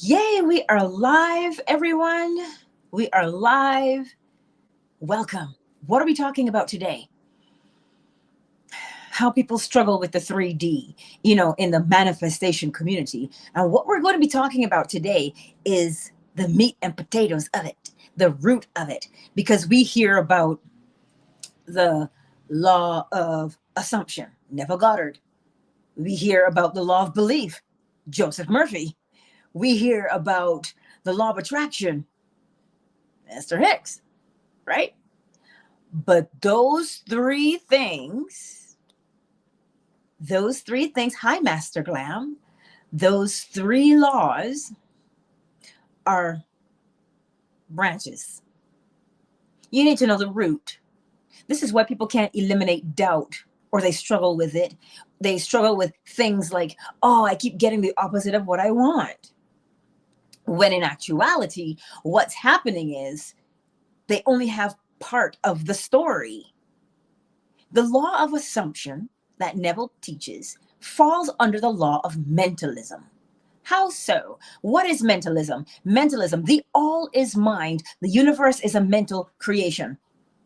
Yay, we are live, everyone. We are live. Welcome. What are we talking about today? How people struggle with the 3D, in the manifestation community. And what we're going to be talking about today is the meat and potatoes of it, the root of it, because we hear about the law of assumption, Neville Goddard. We hear about the law of belief, Joseph Murphy. We hear about the law of attraction, Mr. Hicks, right? But those three things, hi, Master Glam, those three laws are branches. You need to know the root. This is why people can't eliminate doubt, or they struggle with it. They struggle with things like, oh, I keep getting the opposite of what I want. When in actuality, what's happening is they only have part of the story. The law of assumption that Neville teaches falls under the law of mentalism. How so? What is mentalism? Mentalism, the all is mind. The universe is a mental creation.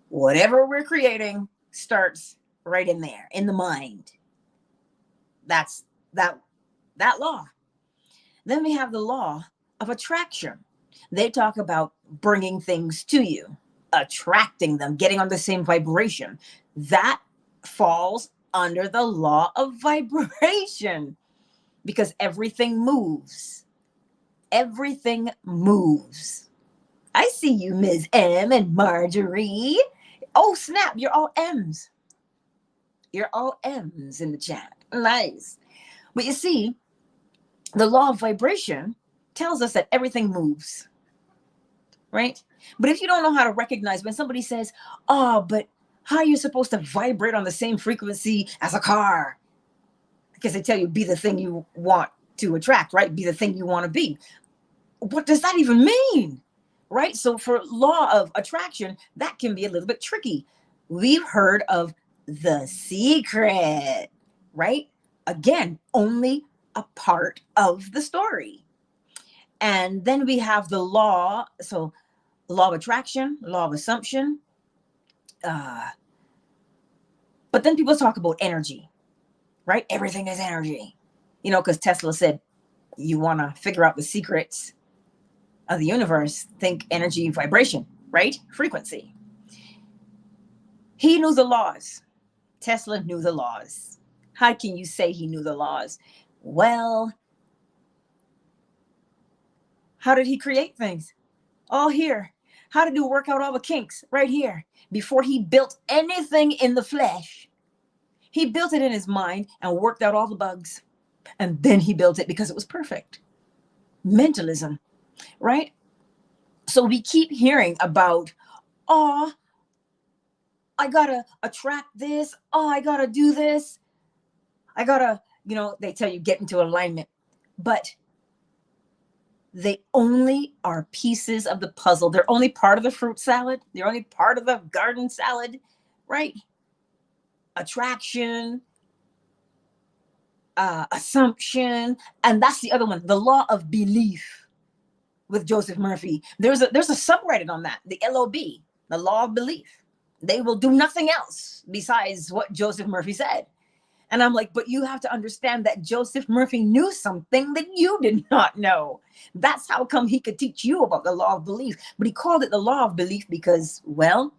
Whatever we're creating starts right in there, in the mind. That's that law. Then we have the law of attraction. They talk about bringing things to you, attracting them, getting on the same vibration. That falls under the law of vibration because everything moves. Everything moves. I see you, Ms. M and Marjorie. Oh, snap, you're all M's. You're all M's in the chat. Nice. But you see, the law of vibration tells us that everything moves, right? But if you don't know how to recognize when somebody says, oh, but how are you supposed to vibrate on the same frequency as a car? Because they tell you, be the thing you want to attract, right? Be the thing you want to be. What does that even mean, right? So for law of attraction, that can be a little bit tricky. We've heard of The Secret, right? Again, only a part of the story. And then we have the law, so law of attraction, law of assumption. But then people talk about energy, right? Everything is energy, because Tesla said, you want to figure out the secrets of the universe, think energy, vibration, right? Frequency. He knew the laws. Tesla knew the laws. How can you say he knew the laws? Well, how did he create things? All here. How did he work out all the kinks? Right here. Before he built anything in the flesh, he built it in his mind and worked out all the bugs. And then he built it because it was perfect. Mentalism, right? So we keep hearing about, oh, I gotta attract this. Oh, I gotta do this. I gotta, they tell you get into alignment. But they only are pieces of the puzzle. They're only part of the fruit salad. They're only part of the garden salad, right? Attraction, assumption, and that's the other one, the law of belief with Joseph Murphy. There's a subreddit on that, the LOB, the law of belief. They will do nothing else besides what Joseph Murphy said. And I'm like, but you have to understand that Joseph Murphy knew something that you did not know. That's how come he could teach you about the law of belief. But he called it the law of belief because, well,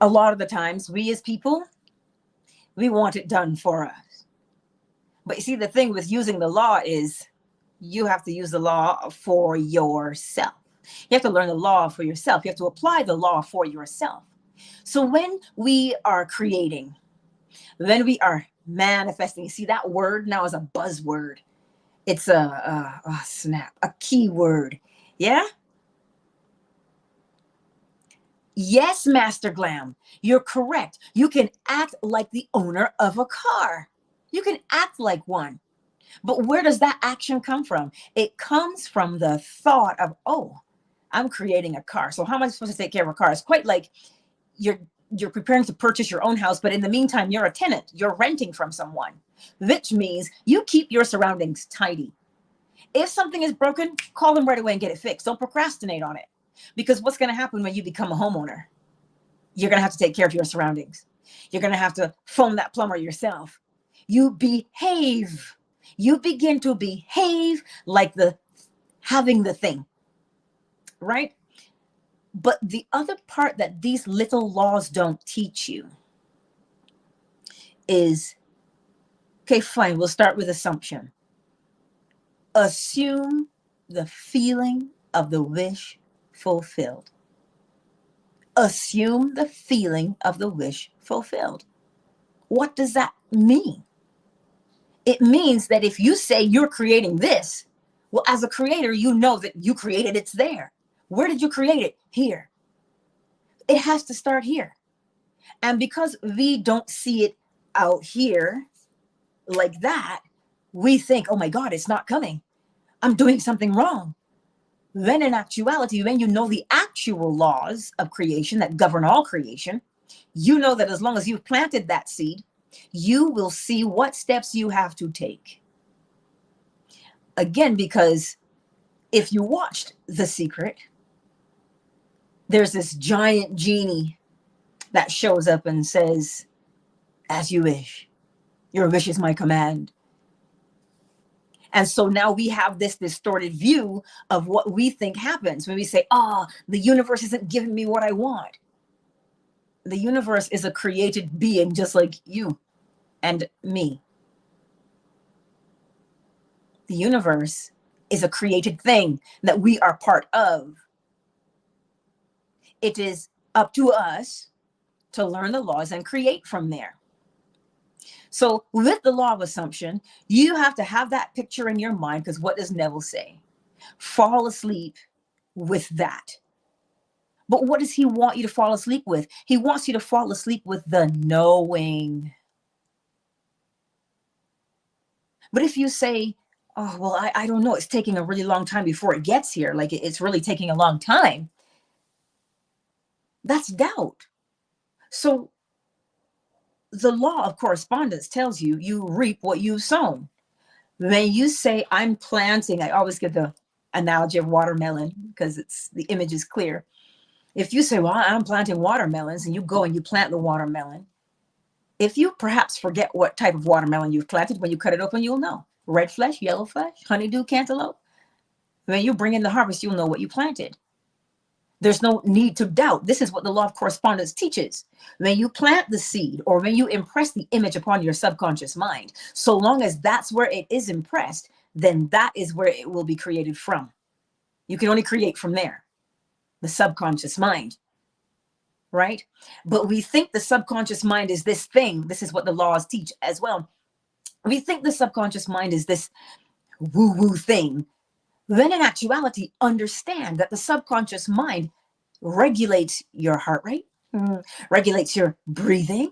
a lot of the times we as people, we want it done for us. But you see, the thing with using the law is you have to use the law for yourself. You have to learn the law for yourself. You have to apply the law for yourself. So when we are creating, when we are manifesting, you see that word now is a buzzword. It's a keyword. Yeah. Yes, Master Glam, you're correct. You can act like the owner of a car. You can act like one. But where does that action come from? It comes from the thought of, oh, I'm creating a car. So how am I supposed to take care of a car? It's quite like you're you're preparing to purchase your own house, but in the meantime, you're a tenant, you're renting from someone, which means you keep your surroundings tidy. If something is broken, call them right away and get it fixed. Don't procrastinate on it. Because what's going to happen when you become a homeowner? You're going to have to take care of your surroundings. You're going to have to phone that plumber yourself. You behave. You begin to behave like having the thing, right? But the other part that these little laws don't teach you is, okay, fine, we'll start with assumption. Assume the feeling of the wish fulfilled. Assume the feeling of the wish fulfilled. What does that mean? It means that if you say you're creating this, well, as a creator, you know that you created it's there. Where did you create it? Here. It has to start here. And because we don't see it out here like that, we think, oh my God, it's not coming. I'm doing something wrong. Then in actuality, when you know the actual laws of creation that govern all creation, you know that as long as you've planted that seed, you will see what steps you have to take. Again, because if you watched The Secret, there's this giant genie that shows up and says, as you wish, your wish is my command. And so now we have this distorted view of what we think happens when we say, the universe isn't giving me what I want. The universe is a created being just like you and me. The universe is a created thing that we are part of. It is up to us to learn the laws and create from there. So with the law of assumption, you have to have that picture in your mind, because what does Neville say? Fall asleep with that. But what does he want you to fall asleep with? He wants you to fall asleep with the knowing. But if you say, oh, well, I don't know, it's taking a really long time before it gets here, like it's really taking a long time, that's doubt. So the law of correspondence tells you, you reap what you've sown. When you say, I'm planting, I always give the analogy of watermelon because the image is clear. If you say, well, I'm planting watermelons, and you go and you plant the watermelon, if you perhaps forget what type of watermelon you've planted, when you cut it open, you'll know. Red flesh, yellow flesh, honeydew, cantaloupe. When you bring in the harvest, you'll know what you planted. There's no need to doubt. This is what the law of correspondence teaches. When you plant the seed, or when you impress the image upon your subconscious mind, so long as that's where it is impressed, then that is where it will be created from. You can only create from there, the subconscious mind, right? But we think the subconscious mind is this thing. This is what the laws teach as well. We think the subconscious mind is this woo-woo thing. Then in actuality, understand that the subconscious mind regulates your heart rate, regulates your breathing,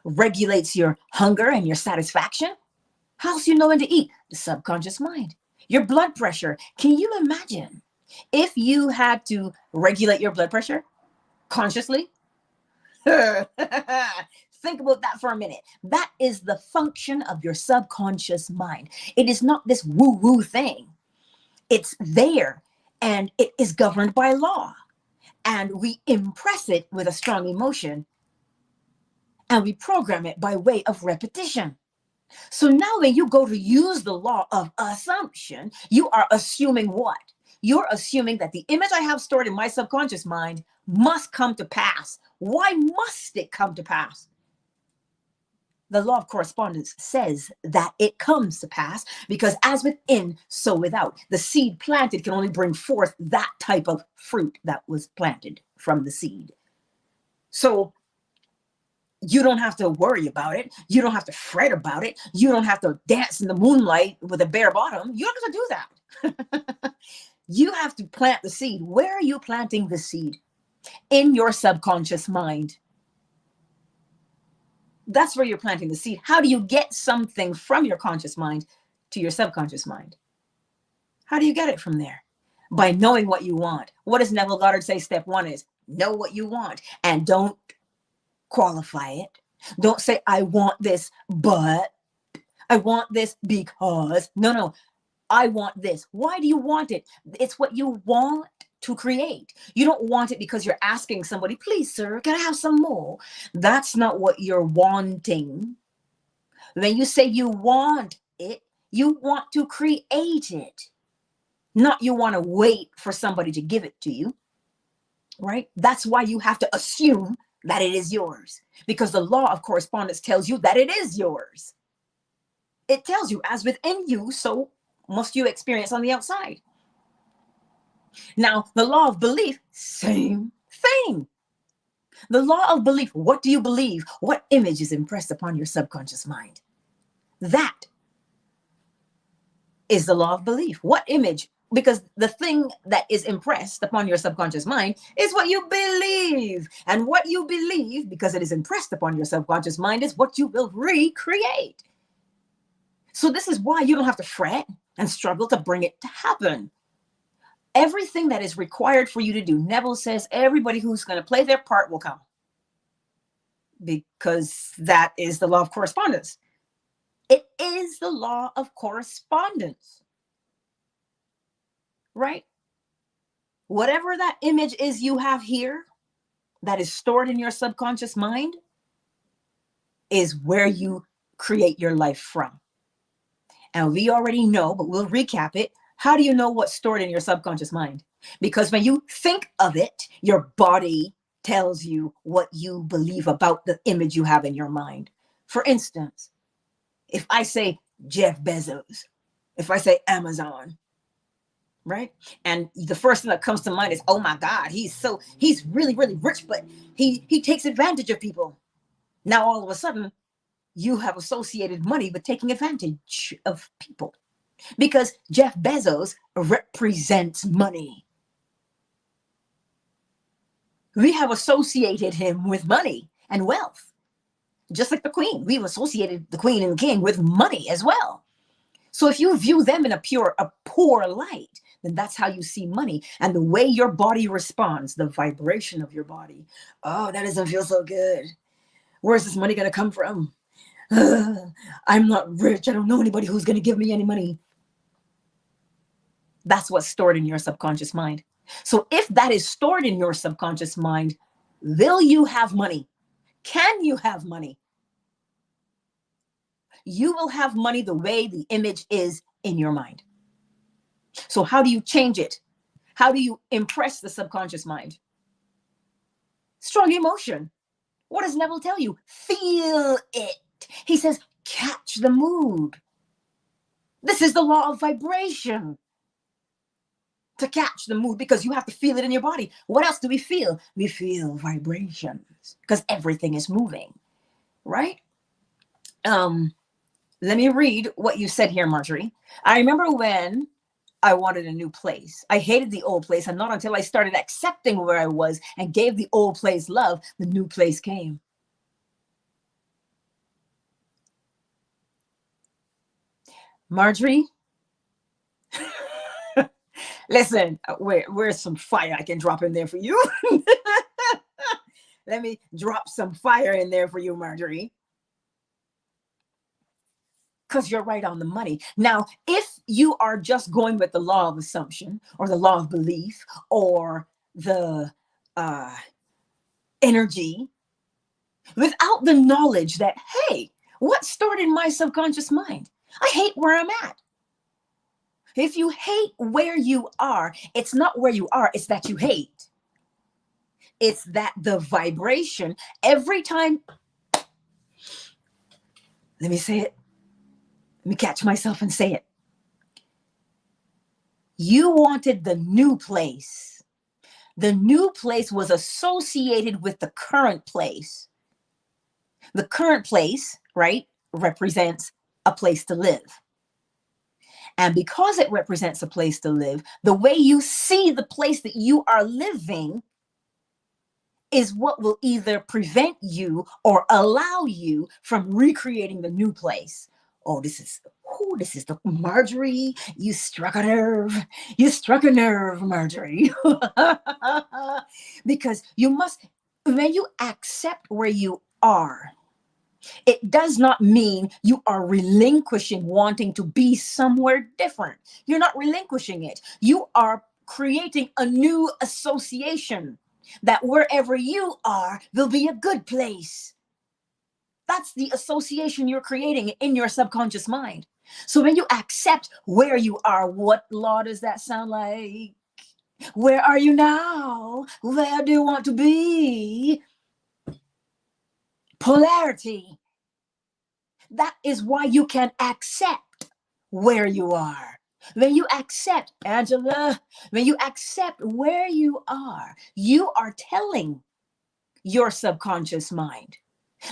regulates your hunger and your satisfaction. How else do you know when to eat? The subconscious mind. Your blood pressure. Can you imagine if you had to regulate your blood pressure consciously? Think about that for a minute. That is the function of your subconscious mind. It is not this woo-woo thing. It's there, and it is governed by law. And we impress it with a strong emotion, and we program it by way of repetition. So now when you go to use the law of assumption, you are assuming what? You're assuming that the image I have stored in my subconscious mind must come to pass. Why must it come to pass? The law of correspondence says that it comes to pass because as within, so without. The seed planted can only bring forth that type of fruit that was planted from the seed. So you don't have to worry about it. You don't have to fret about it. You don't have to dance in the moonlight with a bare bottom. You don't have to do that. You have to plant the seed. Where are you planting the seed? In your subconscious mind. That's where you're planting the seed. How do you get something from your conscious mind to your subconscious mind? How do you get it from there? By knowing what you want. What does Neville Goddard say step one is? Know what you want and don't qualify it. Don't say, I want this, but I want this because. No. I want this. Why do you want it? It's what you want to create. You don't want it because you're asking somebody, please, sir, can I have some more? That's not what you're wanting. When you say you want it, you want to create it. Not you want to wait for somebody to give it to you, right? That's why you have to assume that it is yours, because the law of correspondence tells you that it is yours. It tells you, as within you, so must you experience on the outside. Now, the law of belief, same thing. The law of belief, what do you believe? What image is impressed upon your subconscious mind? That is the law of belief. What image? Because the thing that is impressed upon your subconscious mind is what you believe. And what you believe, because it is impressed upon your subconscious mind, is what you will recreate. So this is why you don't have to fret and struggle to bring it to happen. Everything that is required for you to do, Neville says, everybody who's going to play their part will come. Because that is the law of correspondence. It is the law of correspondence. Right? Whatever that image is you have here that is stored in your subconscious mind is where you create your life from. And we already know, but we'll recap it. How do you know what's stored in your subconscious mind? Because when you think of it, your body tells you what you believe about the image you have in your mind. For instance, if I say Jeff Bezos, if I say Amazon, right? And the first thing that comes to mind is, oh my God, he's really, really rich, but he takes advantage of people. Now, all of a sudden, you have associated money with taking advantage of people, because Jeff Bezos represents money. We have associated him with money and wealth, just like the Queen. We've associated the Queen and the King with money as well. So if you view them in a poor light, then that's how you see money. And the way your body responds, the vibration of your body. Oh, that doesn't feel so good. Where's this money going to come from? I'm not rich. I don't know anybody who's going to give me any money. That's what's stored in your subconscious mind. So if that is stored in your subconscious mind, will you have money? Can you have money? You will have money the way the image is in your mind. So how do you change it? How do you impress the subconscious mind? Strong emotion. What does Neville tell you? Feel it. He says, catch the mood. This is the law of vibration. To catch the mood, because you have to feel it in your body. What else do we feel? We feel vibrations, because everything is moving, right? Let me read what you said here, Marjorie. I remember when I wanted a new place. I hated the old place, and not until I started accepting where I was and gave the old place love, the new place came. Marjorie, listen, where's some fire I can drop in there for you? Let me drop some fire in there for you, Marjorie. Because you're right on the money. Now, if you are just going with the law of assumption or the law of belief or the energy, without the knowledge that, hey, what's stored in my subconscious mind? I hate where I'm at. If you hate where you are, it's not where you are, it's that you hate. It's that the vibration, every time, let me say it. Let me catch myself and say it. You wanted the new place. The new place was associated with the current place. The current place, right, represents a place to live. And because it represents a place to live, the way you see the place that you are living is what will either prevent you or allow you from recreating the new place. Oh, this is the Marjorie. You struck a nerve. You struck a nerve, Marjorie. Because you must, When you accept where you are, it does not mean you are relinquishing wanting to be somewhere different. You're not relinquishing it. You are creating a new association that wherever you are will be a good place. That's the association you're creating in your subconscious mind. So when you accept where you are, what law does that sound like? Where are you now? Where do you want to be? Polarity. That is why you can accept where you are. When you accept, Angela, when you accept where you are telling your subconscious mind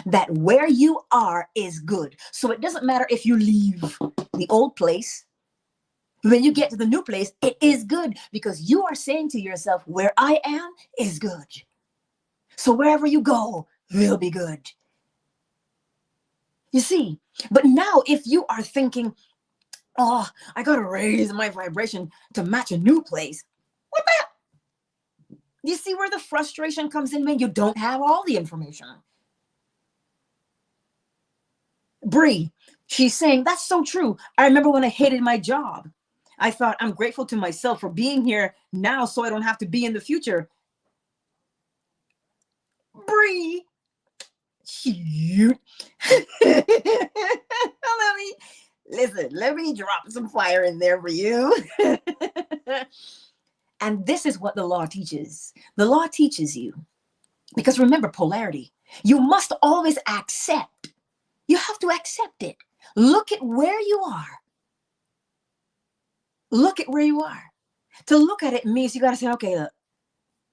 that where you are is good. So it doesn't matter if you leave the old place. When you get to the new place, it is good because you are saying to yourself, where I am is good. So wherever you go will be good. You see, but now if you are thinking, oh, I got to raise my vibration to match a new place. What the hell? You see where the frustration comes in when you don't have all the information. Bree, she's saying, that's so true. I remember when I hated my job. I thought, I'm grateful to myself for being here now so I don't have to be in the future. Bree, shoot. Let me drop some fire in there for you. And this is what the law teaches. The law teaches you, because remember polarity, you must always accept. You have to accept it. Look at where you are. Look at where you are. To look at it means you got to say, okay, look,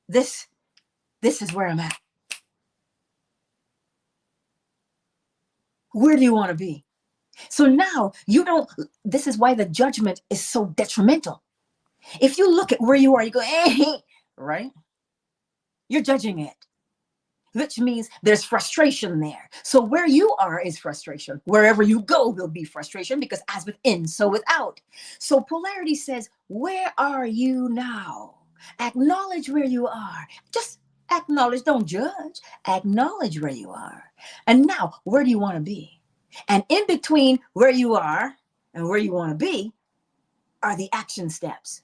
this is where I'm at. Where do you want to be? So now you don't, this is why the judgment is so detrimental. If you look at where you are, you go, right? You're judging it, which means there's frustration there. So where you are is frustration. Wherever you go will be frustration, because as within, so without. So polarity says, where are you now? Acknowledge where you are. Just acknowledge, don't judge. Acknowledge where you are. And now, where do you want to be? And in between where you are and where you want to be are the action steps.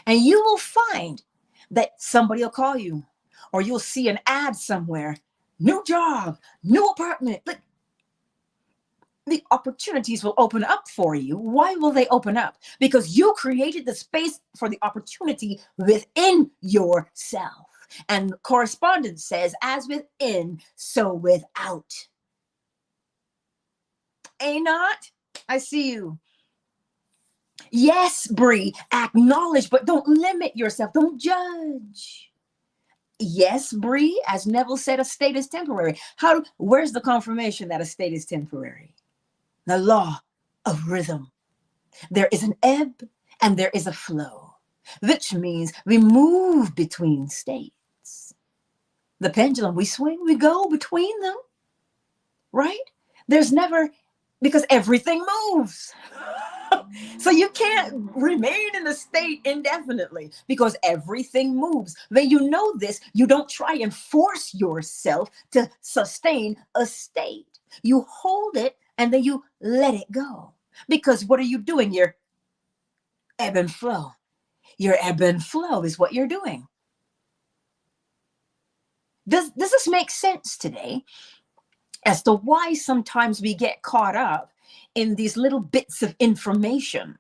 And you will find that somebody will call you, or you'll see an ad somewhere, new job, new apartment. Like, the opportunities will open up for you. Why will they open up? Because you created the space for the opportunity within yourself. And correspondence says, as within, so without. Not? I see you. Yes, Bree, acknowledge, but don't limit yourself. Don't judge. Yes, Bree, as Neville said, a state is temporary. Where's the confirmation that a state is temporary? The law of rhythm. There is an ebb and there is a flow, which means we move between states. The pendulum, we swing, we go between them, right? There's never, because everything moves. So you can't remain in a state indefinitely because everything moves. When you know this, you don't try and force yourself to sustain a state. You hold it and then you let it go. Because what are you doing? You're ebb and flow. Your ebb and flow is what you're doing. Does this make sense today as to why sometimes we get caught up in these little bits of information,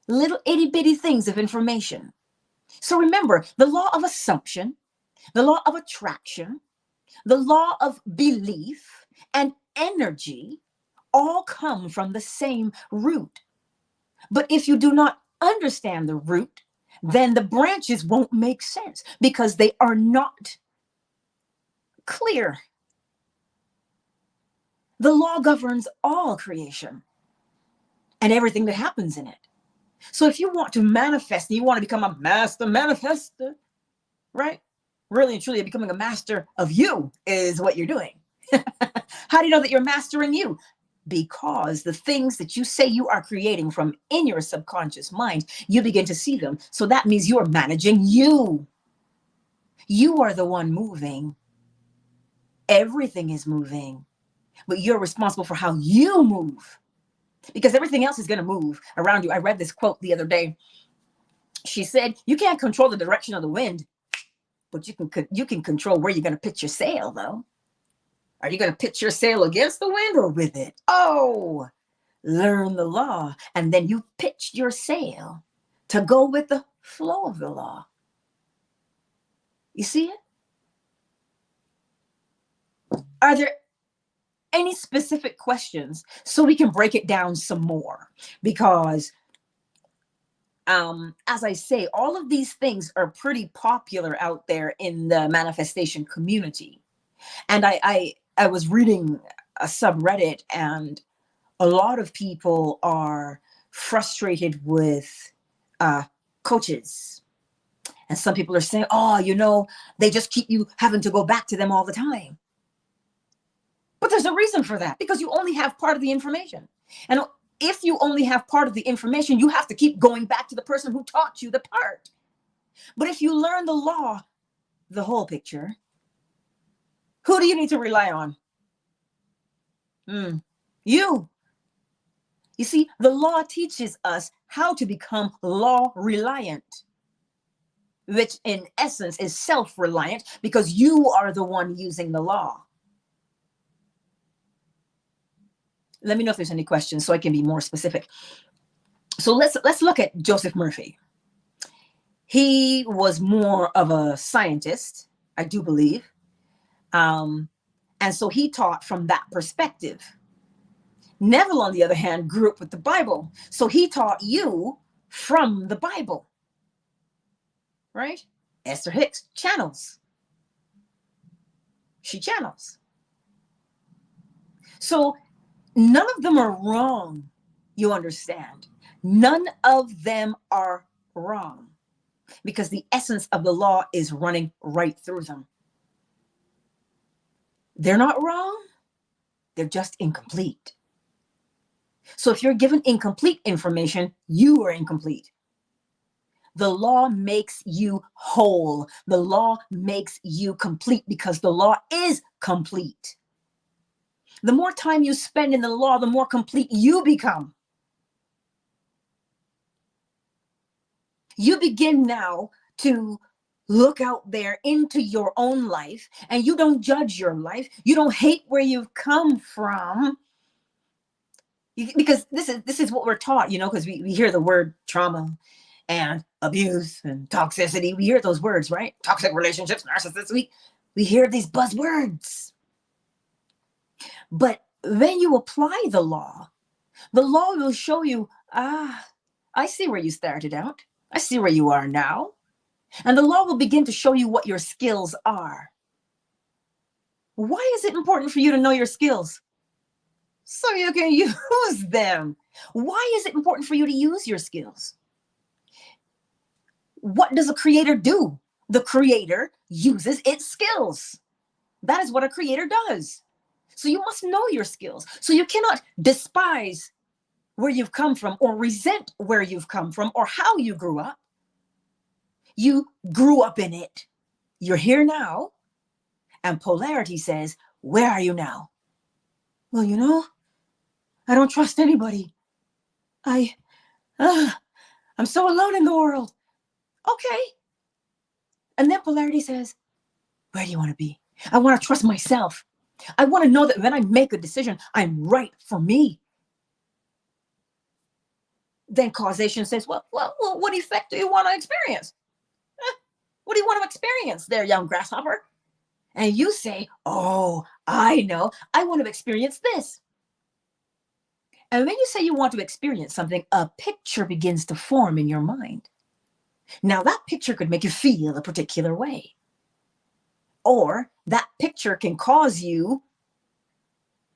little itty bitty things of information? So remember, the law of assumption, the law of attraction, the law of belief, and energy all come from the same root. But if you do not understand the root, then the branches won't make sense because they are not clear. The law governs all creation and everything that happens in it. So if you want to manifest, you want to become a master manifester, right? Really and truly becoming a master of you is what you're doing. How do you know that you're mastering you? Because the things that you say you are creating from in your subconscious mind, you begin to see them. So that means you're managing you. You are the one moving. Everything is moving, but you're responsible for how you move, because everything else is going to move around you. I read this quote the other day. She said, you can't control the direction of the wind, but you can control where you're going to pitch your sail, though. Are you going to pitch your sail against the wind or with it? Oh, learn the law, and then you pitch your sail to go with the flow of the law. You see it? Are there any specific questions so we can break it down some more? Because as I say, all of these things are pretty popular out there in the manifestation community. And I was reading a subreddit, and a lot of people are frustrated with coaches. And some people are saying, oh, you know, they just keep you having to go back to them all the time. But there's a reason for that, because you only have part of the information. And if you only have part of the information, you have to keep going back to the person who taught you the part. But if you learn the law, the whole picture, who do you need to rely on? You. You see, the law teaches us how to become law reliant, which in essence is self-reliant, because you are the one using the law. Let me know if there's any questions so I can be more specific. So let's look at Joseph Murphy. He was more of a scientist, I do believe. And so he taught from that perspective. Neville, on the other hand, grew up with the Bible. So he taught you from the Bible. Right? Esther Hicks channels. She channels. So none of them are wrong, you understand. None of them are wrong, because the essence of the law is running right through them. They're not wrong. They're just incomplete. So if you're given incomplete information, you are incomplete. The law makes you whole. The law makes you complete, because the law is complete. The more time you spend in the law, the more complete you become. You begin now to look out there into your own life, and you don't judge your life. You don't hate where you've come from. Because this is what we're taught, you know, because we hear the word trauma and abuse and toxicity. We hear those words, right? Toxic relationships, narcissists. We hear these buzzwords. But when you apply the law will show you, I see where you started out. I see where you are now. And the law will begin to show you what your skills are. Why is it important for you to know your skills? So you can use them. Why is it important for you to use your skills? What does a creator do? The creator uses its skills. That is what a creator does. So you must know your skills. So you cannot despise where you've come from, or resent where you've come from, or how you grew up. You grew up in it. You're here now. And polarity says, where are you now? Well, you know, I don't trust anybody. I'm so alone in the world. Okay. And then polarity says, where do you want to be? I want to trust myself. I want to know that when I make a decision, I'm right for me. Then causation says, well, what effect do you want to experience? What do you want to experience there, young grasshopper? And you say, oh, I know. I want to experience this. And when you say you want to experience something, a picture begins to form in your mind. Now, that picture could make you feel a particular way. Or that picture can cause you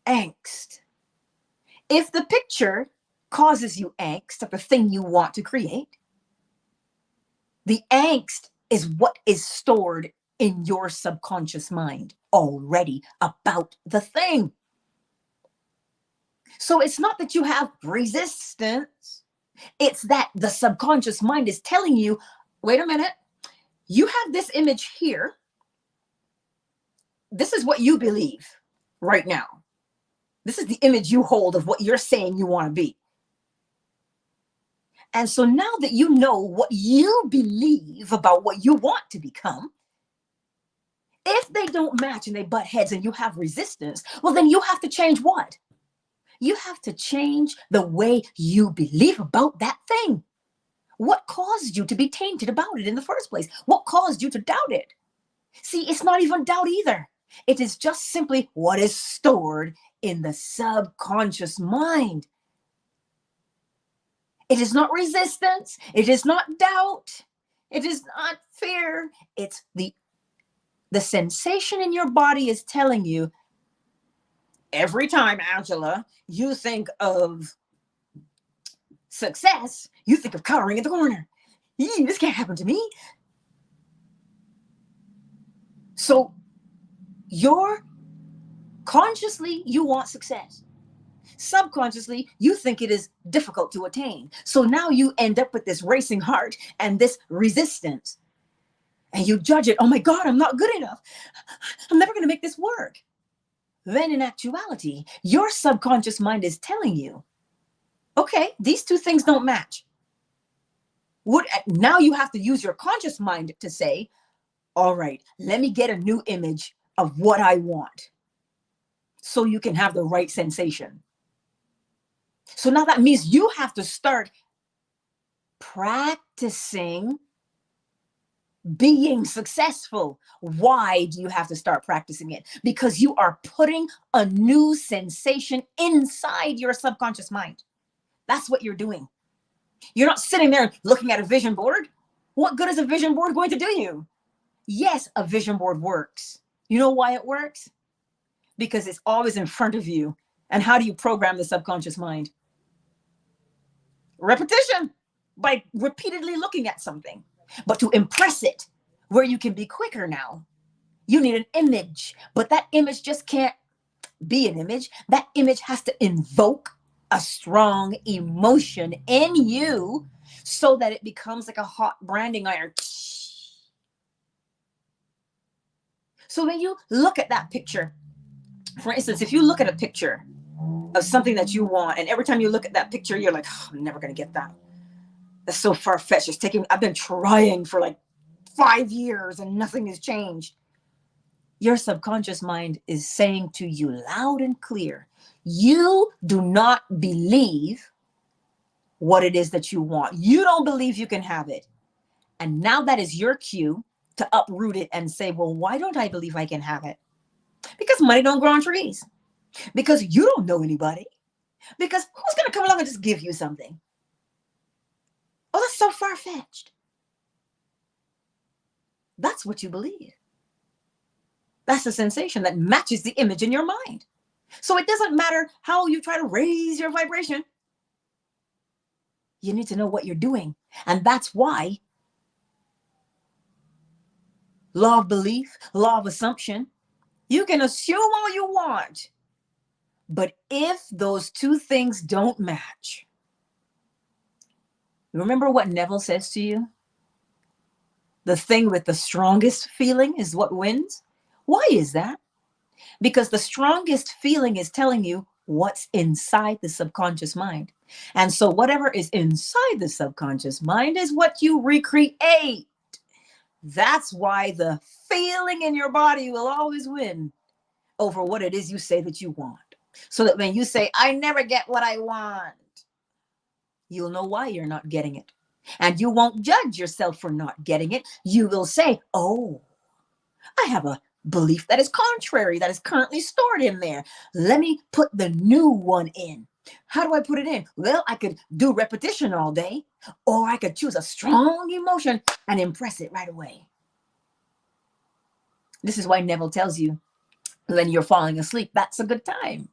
angst. If the picture causes you angst of the thing you want to create, the angst is what is stored in your subconscious mind already about the thing. So it's not that you have resistance. It's that the subconscious mind is telling you, wait a minute, You have this image here. This is what you believe right now. This is the image you hold of what you're saying you want to be. And so now that you know what you believe about what you want to become, if they don't match and they butt heads and you have resistance, well, then you have to change what? You have to change the way you believe about that thing. What caused you to be tainted about it in the first place? What caused you to doubt it? See, it's not even doubt either. It is just simply what is stored in the subconscious mind. It is not resistance. It is not doubt. It is not fear. It's the sensation in your body is telling you, every time, Angela, you think of success, you think of cowering in the corner. This can't happen to me. So you're consciously, you want success. Subconsciously, you think it is difficult to attain. So now you end up with this racing heart and this resistance. And you judge it. Oh my God, I'm not good enough. I'm never going to make this work. Then in actuality, your subconscious mind is telling you, okay, these two things don't match. Now you have to use your conscious mind to say, all right, let me get a new image of what I want so you can have the right sensation. So now that means you have to start practicing being successful. Why do you have to start practicing it? Because you are putting a new sensation inside your subconscious mind. That's what you're doing. You're not sitting there looking at a vision board. What good is a vision board going to do you? Yes, a vision board works. You know why it works? Because it's always in front of you. And how do you program the subconscious mind? Repetition, by repeatedly looking at something. But to impress it, where you can be quicker now, you need an image. But that image just can't be an image. That image has to invoke a strong emotion in you so that it becomes like a hot branding iron. So when you look at that picture, for instance, if you look at a picture of something that you want, and every time you look at that picture, you're like, oh, I'm never going to get that. That's so far-fetched. I've been trying for like 5 years and nothing has changed. Your subconscious mind is saying to you loud and clear, you do not believe what it is that you want. You don't believe you can have it. And now that is your cue to uproot it and say, well, why don't I believe I can have it? Because money don't grow on trees. Because you don't know anybody. Because who's going to come along and just give you something? Oh, that's so far-fetched. That's what you believe. That's the sensation that matches the image in your mind. So it doesn't matter how you try to raise your vibration. You need to know what you're doing. And that's why law of belief, law of assumption, you can assume all you want. But if those two things don't match, remember what Neville says to you? The thing with the strongest feeling is what wins. Why is that? Because the strongest feeling is telling you what's inside the subconscious mind. And so whatever is inside the subconscious mind is what you recreate. That's why the feeling in your body will always win over what it is you say that you want. So that when you say, I never get what I want, you'll know why you're not getting it. And you won't judge yourself for not getting it. You will say, oh, I have a belief that is contrary, that is currently stored in there. Let me put the new one in. How do I put it in? Well, I could do repetition all day, or I could choose a strong emotion and impress it right away. This is why Neville tells you when you're falling asleep, that's a good time.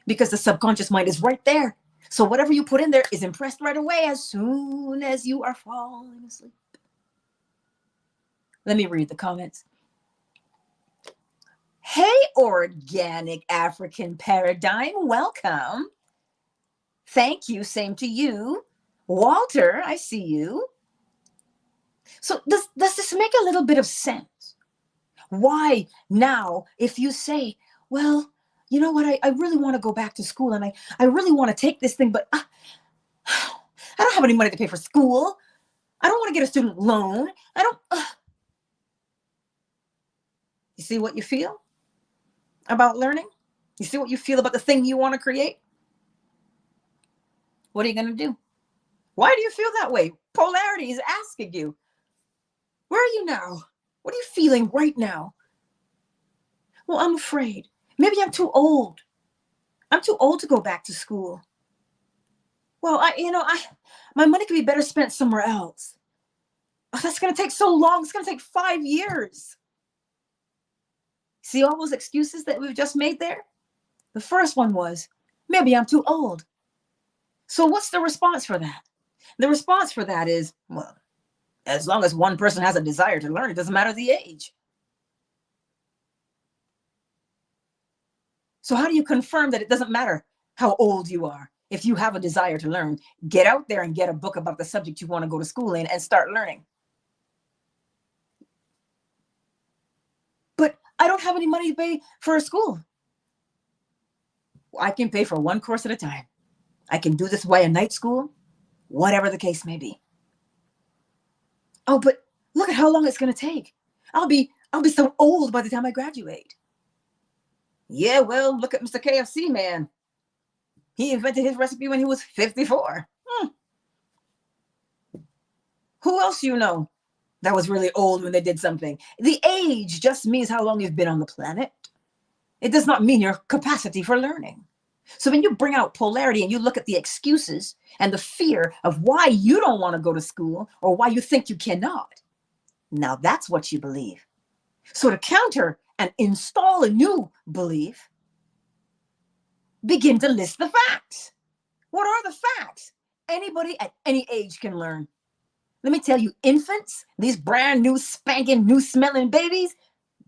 Because the subconscious mind is right there. So whatever you put in there is impressed right away as soon as you are falling asleep. Let me read the comments. Hey, organic African paradigm, welcome. Thank you, same to you. Walter, I see you. So does this make a little bit of sense? Why now, if you say, well, you know what, I really want to go back to school and I really want to take this thing, but I don't have any money to pay for school. I don't want to get a student loan. I don't. You see what you feel about learning? You see what you feel about the thing you want to create? What are you going to do? Why do you feel that way? Polarity is asking you, where are you now? What are you feeling right now? Well, I'm afraid. Maybe I'm too old. I'm too old to go back to school. Well, my money could be better spent somewhere else. Oh, that's going to take so long. It's going to take 5 years. See all those excuses that we've just made there? The first one was, maybe I'm too old. So what's the response for that? The response for that is, well, as long as one person has a desire to learn, it doesn't matter the age. So how do you confirm that it doesn't matter how old you are? If you have a desire to learn, get out there and get a book about the subject you want to go to school in and start learning. But I don't have any money to pay for a school. I can pay for one course at a time. I can do this via night school, whatever the case may be. Oh, but look at how long it's going to take. I'll be so old by the time I graduate. Yeah, well, look at Mr. KFC man. He invented his recipe when he was 54. Who else you know that was really old when they did something? The age just means how long you've been on the planet. It does not mean your capacity for learning. So when you bring out polarity and you look at the excuses and the fear of why you don't want to go to school or why you think you cannot, now that's what you believe. So to counter and install a new belief, begin to list the facts. What are the facts? Anybody at any age can learn. Let me tell you, infants, these brand new spanking new smelling babies,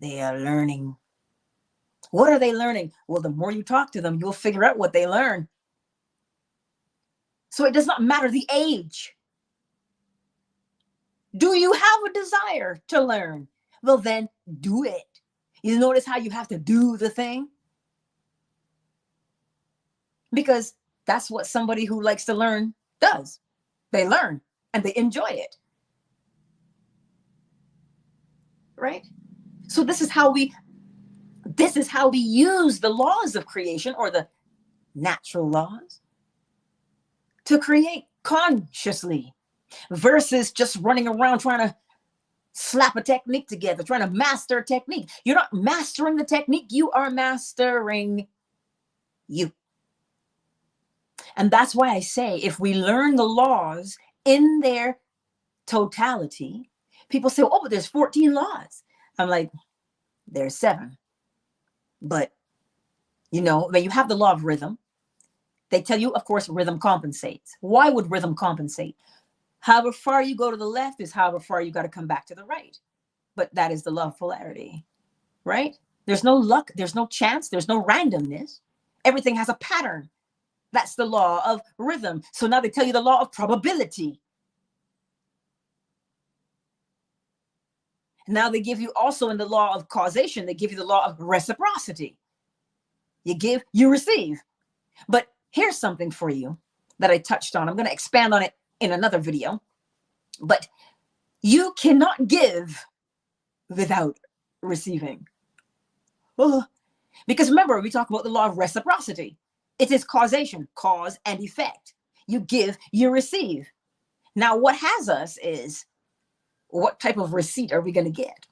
they are learning. What are they learning? Well, the more you talk to them, you'll figure out what they learn. So it does not matter the age. Do you have a desire to learn? Well, then do it. You notice how you have to do the thing? Because that's what somebody who likes to learn does. They learn and they enjoy it. Right? So this is how we use the laws of creation, or the natural laws, to create consciously, versus just running around trying to slap a technique together, trying to master a technique. You're not mastering the technique, you are mastering you. And that's why I say, if we learn the laws in their totality, people say, oh, but there's 14 laws. I'm like, there's 7. But, when you have the law of rhythm, they tell you, of course, rhythm compensates. Why would rhythm compensate? However far you go to the left is however far you got to come back to the right. But that is the law of polarity, right? There's no luck. There's no chance. There's no randomness. Everything has a pattern. That's the law of rhythm. So now they tell you the law of probability. Now they give you also, in the law of causation, they give you the law of reciprocity. You give, you receive. But here's something for you that I touched on. I'm going to expand on it in another video. But you cannot give without receiving. Because remember, we talk about the law of reciprocity. It is causation, cause and effect. You give, you receive. Now, what has us is, what type of receipt are we going to get?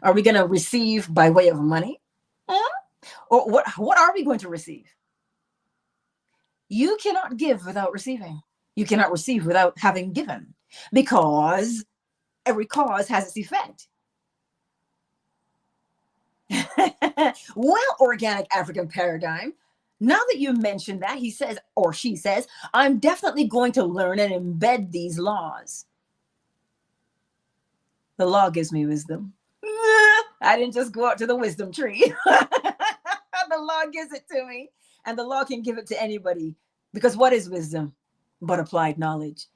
Are we going to receive by way of money? Or what are we going to receive? You cannot give without receiving. You cannot receive without having given, because every cause has its effect. Well, organic African paradigm, now that you mentioned that, he says, or she says, I'm definitely going to learn and embed these laws. The law gives me wisdom. I didn't just go out to the wisdom tree. The law gives it to me, and the law can give it to anybody, because what is wisdom but applied knowledge?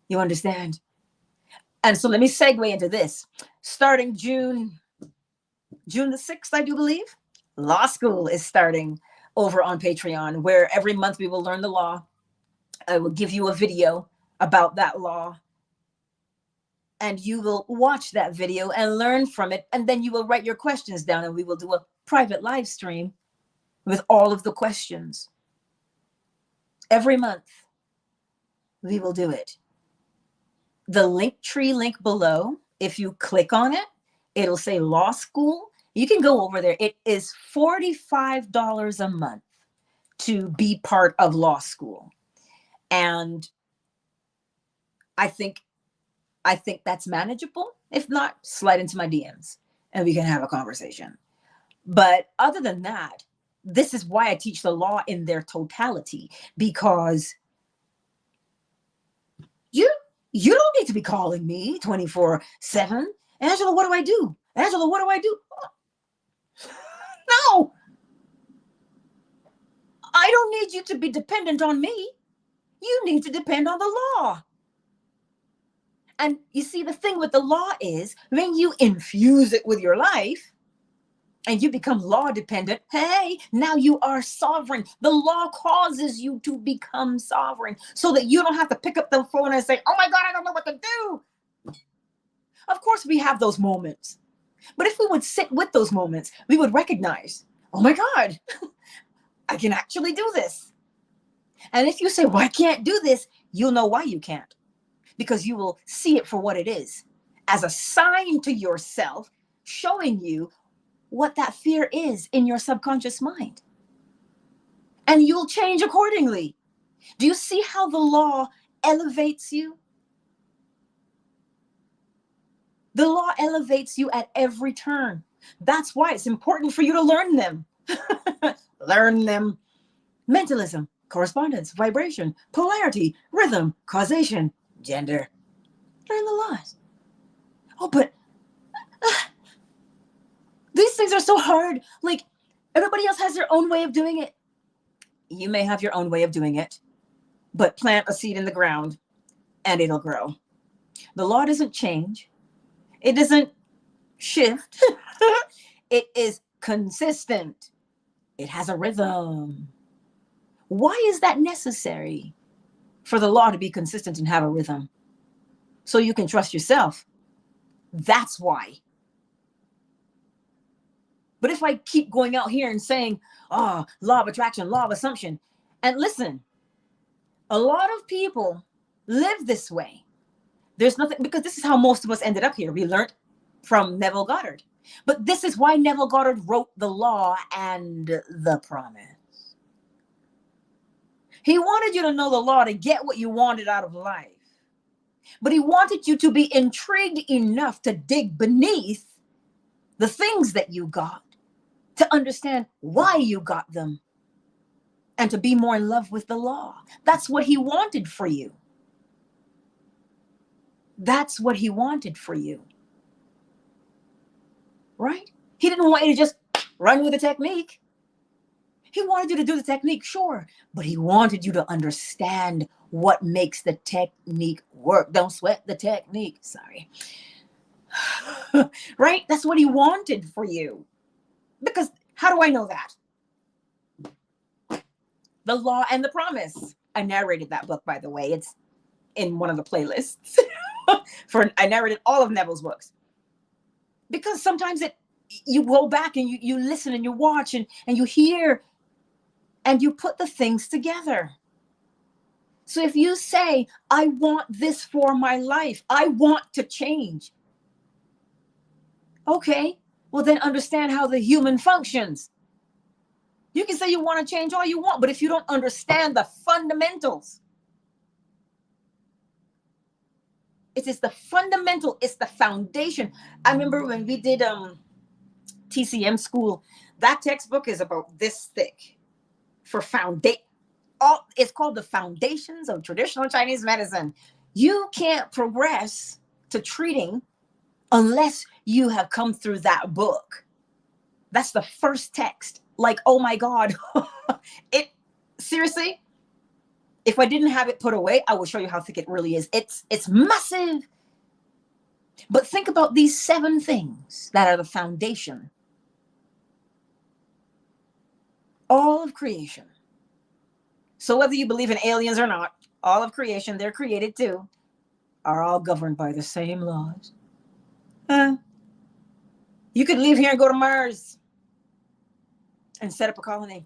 You understand? And so let me segue into this. Starting June the 6th, I do believe, law school is starting over on Patreon, where every month we will learn the law. I will give you a video about that law, and you will watch that video and learn from it. And then you will write your questions down, and we will do a private live stream with all of the questions. Every month, we will do it. The Linktree link below, if you click on it, it'll say law school. You can go over there. It is $45 a month to be part of law school. And I think that's manageable. If not, slide into my DMs and we can have a conversation. But other than that, this is why I teach the law in their totality, because you don't need to be calling me 24/7. Angela, what do I do? Angela, what do I do? No. I don't need you to be dependent on me. You need to depend on the law. And you see, the thing with the law is when you infuse it with your life and you become law dependent, hey, now you are sovereign. The law causes you to become sovereign so that you don't have to pick up the phone and say, oh my God, I don't know what to do. Of course, we have those moments. But if we would sit with those moments, we would recognize, oh my God, I can actually do this. And if you say, well, I can't do this, you'll know why you can't. Because you will see it for what it is, as a sign to yourself, showing you what that fear is in your subconscious mind. And you'll change accordingly. Do you see how the law elevates you? The law elevates you at every turn. That's why it's important for you to learn them. Learn them. Mentalism, correspondence, vibration, polarity, rhythm, causation, gender. Learn the laws. Oh, but these things are so hard. Like, everybody else has their own way of doing it. You may have your own way of doing it, but plant a seed in the ground and it'll grow. The law doesn't change. It doesn't shift. It is consistent. It has a rhythm. Why is that necessary? For the law to be consistent and have a rhythm, so you can trust yourself. That's why. But if I keep going out here and saying, oh, law of attraction, law of assumption, and listen, a lot of people live this way. There's nothing, because this is how most of us ended up here. We learned from Neville Goddard. But this is why Neville Goddard wrote The Law and the Promise. He wanted you to know the law to get what you wanted out of life. But he wanted you to be intrigued enough to dig beneath the things that you got, to understand why you got them, and to be more in love with the law. That's what he wanted for you. That's what he wanted for you. Right? He didn't want you to just run with the technique. He wanted you to do the technique, sure, but he wanted you to understand what makes the technique work. Don't sweat the technique. Sorry. Right? That's what he wanted for you. Because how do I know that? The Law and the Promise. I narrated that book, by the way. It's in one of the playlists. I narrated all of Neville's books. Because sometimes you go back and you listen and you watch and you hear and you put the things together. So if you say, I want this for my life, I want to change. Okay, well then understand how the human functions. You can say you want to change all you want, but if you don't understand the fundamentals, it is the fundamental, it's the foundation. I remember when we did TCM school, that textbook is about this thick. For it's called The Foundations of Traditional Chinese Medicine. You can't progress to treating unless you have come through that book. That's the first text. Like, oh my God. Seriously, if I didn't have it put away, I will show you how thick it really is. It's massive. But think about these 7 things that are the foundation. All of creation. So whether you believe in aliens or not, all of creation, they're created too, are all governed by the same laws. You could leave here and go to Mars and set up a colony.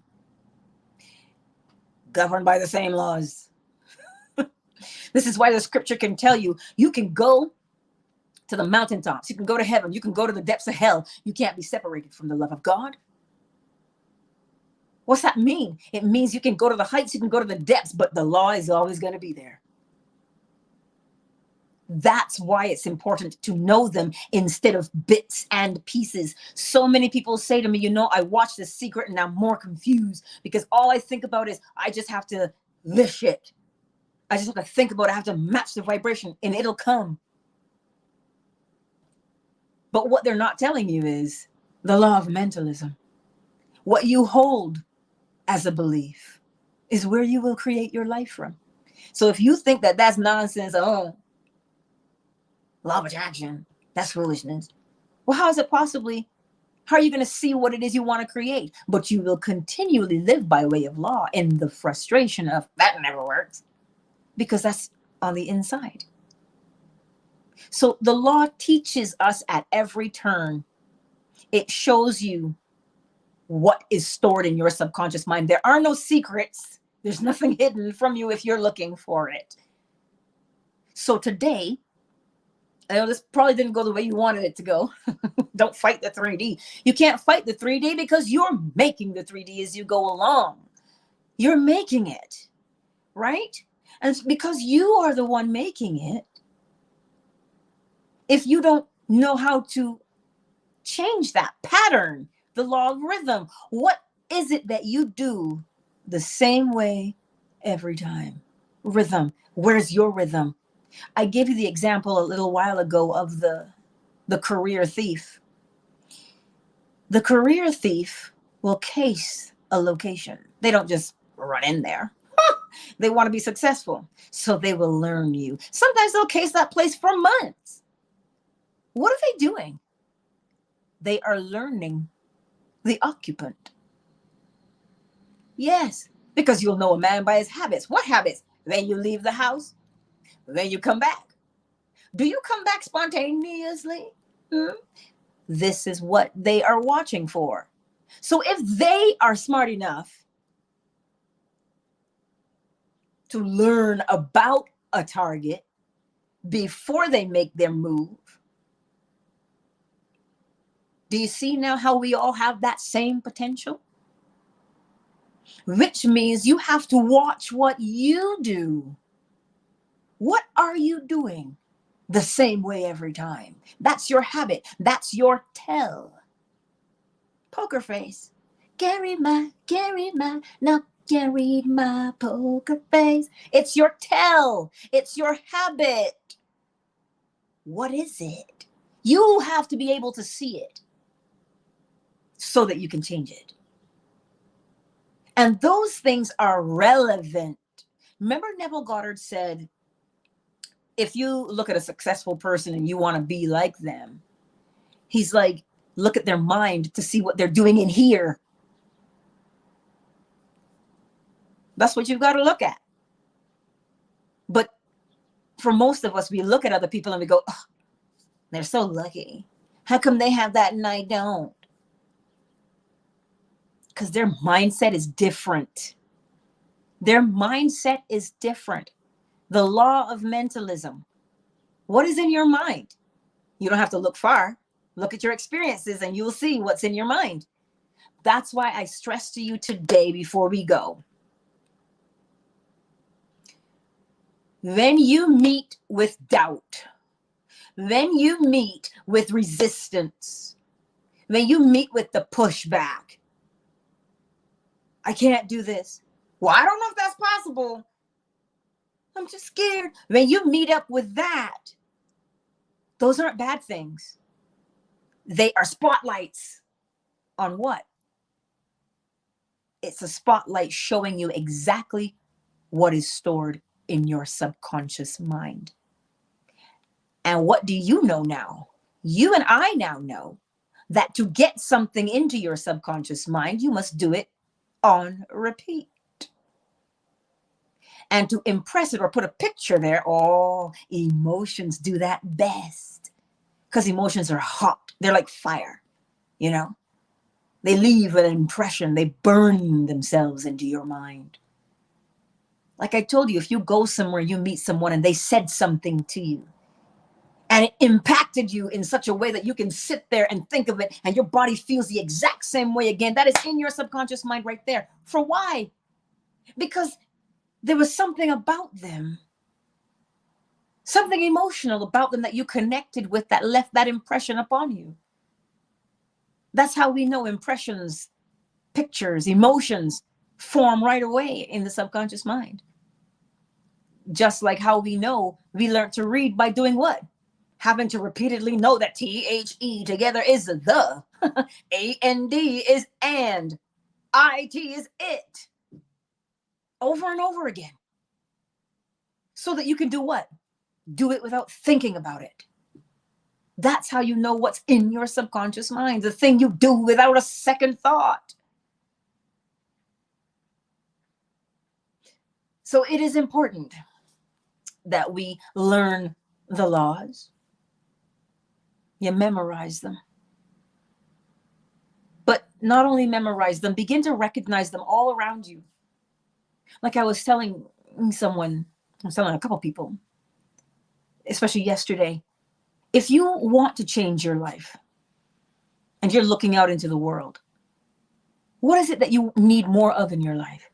Governed by the same laws. This is why the scripture can tell you, you can go to the mountaintops, you can go to heaven, you can go to the depths of hell. You can't be separated from the love of God. What's that mean? It means you can go to the heights, you can go to the depths, but the law is always going to be there. That's why it's important to know them instead of bits and pieces. So many people say to me, you know, I watched The Secret and I'm more confused because all I think about is I just have to lift it. I just have to think about it. I have to match the vibration and it'll come. But what they're not telling you is the law of mentalism. What you hold as a belief is where you will create your life from. So if you think that that's nonsense, oh, law of attraction, that's foolishness. Well, how is it possibly? How are you going to see what it is you want to create? But you will continually live by way of law in the frustration of that never works because that's on the inside. So the law teaches us at every turn. It shows you what is stored in your subconscious mind. There are no secrets. There's nothing hidden from you if you're looking for it. So today, I know this probably didn't go the way you wanted it to go. Don't fight the 3D. You can't fight the 3D because you're making the 3D as you go along. You're making it, right? And it's because you are the one making it. If you don't know how to change that pattern, the law of rhythm, what is it that you do the same way every time? Rhythm. Where's your rhythm? I gave you the example a little while ago of the career thief. The career thief will case a location. They don't just run in there. They want to be successful. So they will learn you. Sometimes they'll case that place for months. What are they doing? They are learning the occupant. Yes, because you'll know a man by his habits. What habits? Then you leave the house. Then you come back. Do you come back spontaneously? This is what they are watching for. So if they are smart enough to learn about a target before they make their move, do you see now how we all have that same potential? Which means you have to watch what you do. What are you doing the same way every time? That's your habit. That's your tell. Poker face. Carry my, not carried my poker face. It's your tell. It's your habit. What is it? You have to be able to see it so that you can change it. And those things are relevant. Remember Neville Goddard said, if you look at a successful person and you want to be like them, he's like, look at their mind to see what they're doing in here. That's what you've got to look at. But for most of us, we look at other people and we go, oh, they're so lucky. How come they have that and I don't? Because their mindset is different. Their mindset is different. The law of mentalism. What is in your mind? You don't have to look far. Look at your experiences and you'll see what's in your mind. That's why I stress to you today before we go. Then you meet with doubt. Then you meet with resistance. Then you meet with the pushback. I can't do this. Well, I don't know if that's possible. I'm just scared. Then you meet up with that. Those aren't bad things. They are spotlights on what? It's a spotlight showing you exactly what is stored in your subconscious mind. And what do you know now? You and I now know that to get something into your subconscious mind, you must do it on repeat. And to impress it or put a picture there, oh, emotions do that best. Because emotions are hot. They're like fire, you know? They leave an impression. They burn themselves into your mind. Like I told you, if you go somewhere, you meet someone and they said something to you, and it impacted you in such a way that you can sit there and think of it and your body feels the exact same way again. That is in your subconscious mind right there. For why? Because there was something about them, something emotional about them that you connected with that left that impression upon you. That's how we know impressions, pictures, emotions form right away in the subconscious mind. Just like how we know we learn to read by doing what? Having to repeatedly know that THE together is the, AND is and, IT is it, over and over again. So that you can do what? Do it without thinking about it. That's how you know what's in your subconscious mind, the thing you do without a second thought. So it is important that we learn the laws. You memorize them. But not only memorize them, begin to recognize them all around you. Like I was telling someone, I was telling a couple people, especially yesterday, if you want to change your life and you're looking out into the world, what is it that you need more of in your life?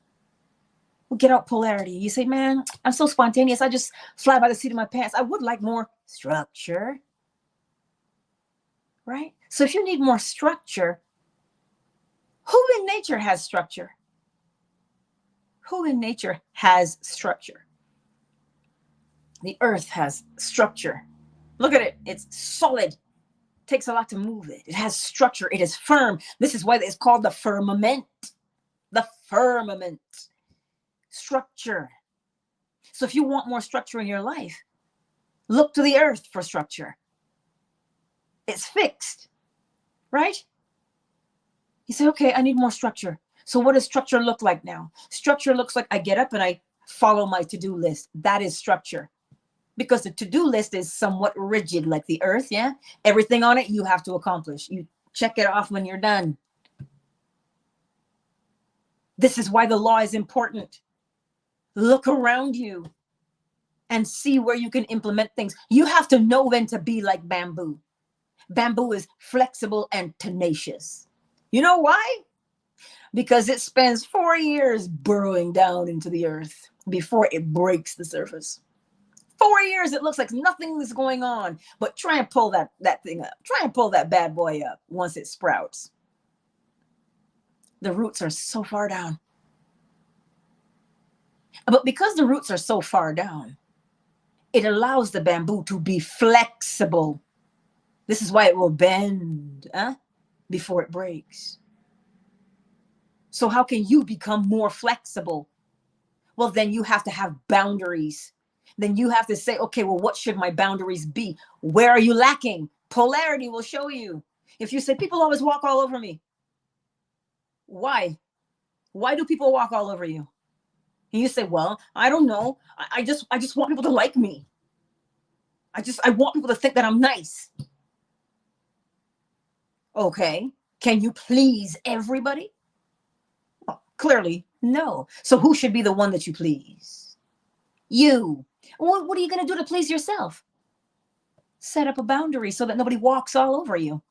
Well, get out polarity. You say, man, I'm so spontaneous. I just fly by the seat of my pants. I would like more structure, right? So if you need more structure, who in nature has structure? Who in nature has structure? The earth has structure. Look at it. It's solid. Takes a lot to move it. It has structure. It is firm. This is why it's called the firmament. The firmament. Structure. So if you want more structure in your life, look to the earth for structure. It's fixed, right? You say, okay, I need more structure. So what does structure look like now? Structure looks like I get up and I follow my to-do list. That is structure. Because the to-do list is somewhat rigid, like the earth, yeah? Everything on it you have to accomplish. You check it off when you're done. This is why the law is important. Look around you and see where you can implement things. You have to know when to be like bamboo. Bamboo is flexible and tenacious. You know why? Because it spends 4 years burrowing down into the earth before it breaks the surface. 4 years, it looks like nothing is going on, but try and pull that thing up. Try and pull that bad boy up once it sprouts. The roots are so far down. But because the roots are so far down, it allows the bamboo to be flexible. This is why it will bend before it breaks. So how can you become more flexible? Well, then you have to have boundaries. Then you have to say, okay, well, what should my boundaries be? Where are you lacking? Polarity will show you. If you say, people always walk all over me. Why? Why do people walk all over you? And you say, well, I don't know. I just want people to like me. I want people to think that I'm nice. Okay. Can you please everybody? Well, clearly, no. So who should be the one that you please? You. What are you going to do to please yourself? Set up a boundary so that nobody walks all over you.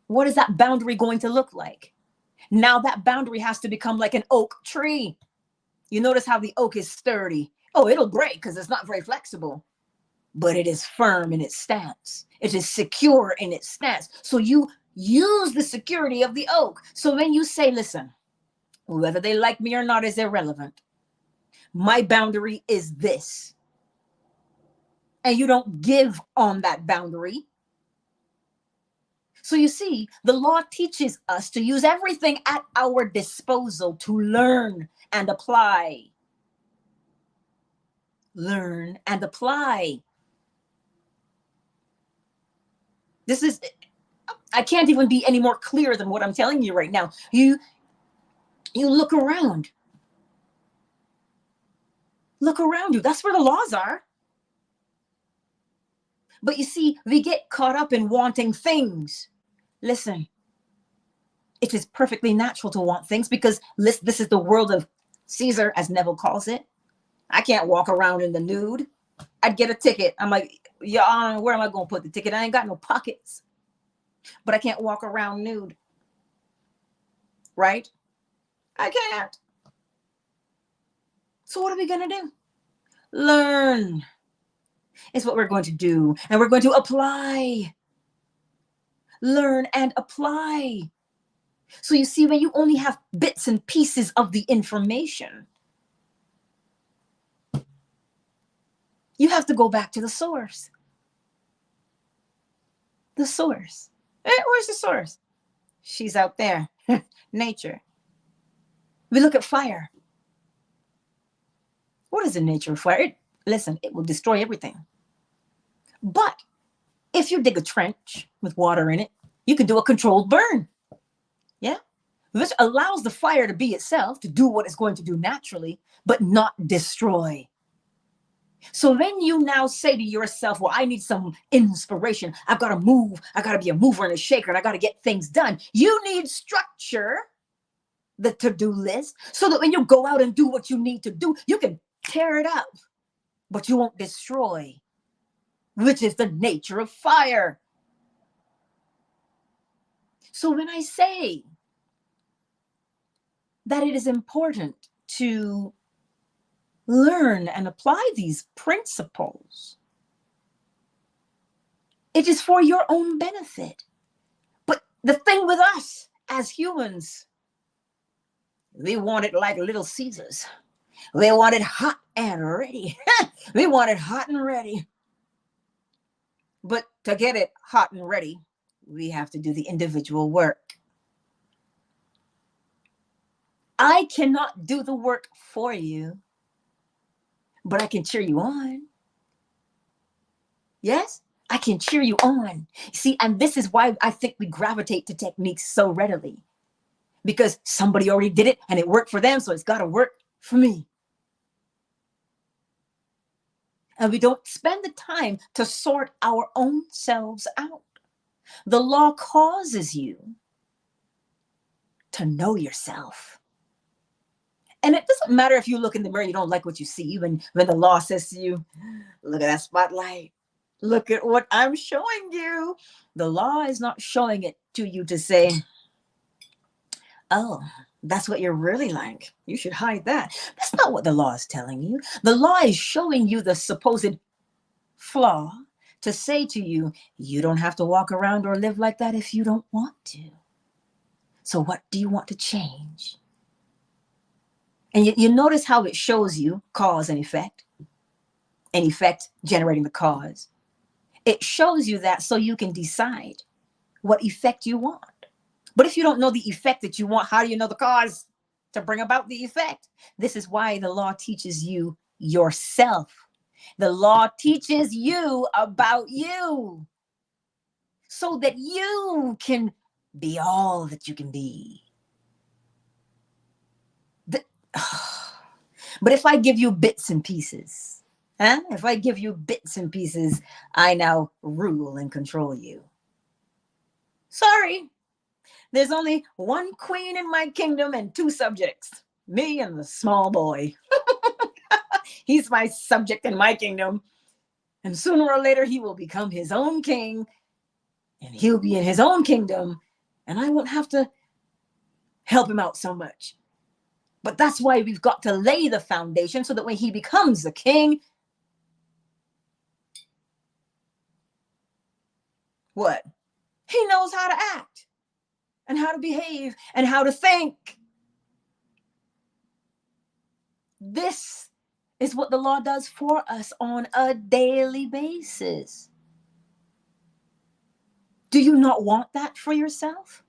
What is that boundary going to look like? Now that boundary has to become like an oak tree. You notice how the oak is sturdy. Oh, it'll break because it's not very flexible, but it is firm in its stance. It is secure in its stance. So you use the security of the oak. So when you say, listen, whether they like me or not is irrelevant. My boundary is this. And you don't give on that boundary. So you see, the law teaches us to use everything at our disposal to learn and apply. Learn and apply. This is, I can't even be any more clear than what I'm telling you right now. You look around. Look around you. That's where the laws are. But you see, we get caught up in wanting things. Listen, it is perfectly natural to want things because this is the world of Caesar, as Neville calls it. I can't walk around in the nude. I'd get a ticket. I'm like, yeah, where am I going to put the ticket? I ain't got no pockets. But I can't walk around nude. Right? I can't. So what are we going to do? Learn. Is what we're going to do. And we're going to apply. Learn and apply. So you see, when you only have bits and pieces of the information, you have to go back to the source. The source. Where's the source? She's out there. Nature. We look at fire. What is the nature of fire? Listen, it will destroy everything. But if you dig a trench with water in it, you can do a controlled burn. Yeah? Which allows the fire to be itself, to do what it's going to do naturally, but not destroy. So then you now say to yourself, well, I need some inspiration. I've got to move. I got to be a mover and a shaker, and I got to get things done. You need structure, the to-do list, so that when you go out and do what you need to do, you can tear it up, but you won't destroy, which is the nature of fire. So when I say that it is important to learn and apply these principles, it is for your own benefit. But the thing with us as humans, we want it like Little Caesars. We want it hot and ready. We want it hot and ready. But to get it hot and ready, we have to do the individual work. I cannot do the work for you, but I can cheer you on. Yes, I can cheer you on. See, and this is why I think we gravitate to techniques so readily. Because somebody already did it and it worked for them, so it's got to work for me. And we don't spend the time to sort our own selves out. The law causes you to know yourself. And it doesn't matter if you look in the mirror, you don't like what you see. When the law says to you, look at that spotlight. Look at what I'm showing you. The law is not showing it to you to say, oh, that's what you're really like. You should hide that. That's not what the law is telling you. The law is showing you the supposed flaw to say to you, you don't have to walk around or live like that if you don't want to. So what do you want to change? And you notice how it shows you cause and effect generating the cause. It shows you that so you can decide what effect you want. But if you don't know the effect that you want, how do you know the cause to bring about the effect? This is why the law teaches you yourself. The law teaches you about you so that you can be all that you can be. But if I give you bits and pieces, if I give you bits and pieces, I now rule and control you. Sorry. There's only one queen in my kingdom and two subjects, me and the small boy. He's my subject in my kingdom. And sooner or later, he will become his own king and he'll be in his own kingdom. And I won't have to help him out so much. But that's why we've got to lay the foundation so that when he becomes the king, what? He knows how to act and how to behave and how to think. This is what the law does for us on a daily basis. Do you not want that for yourself?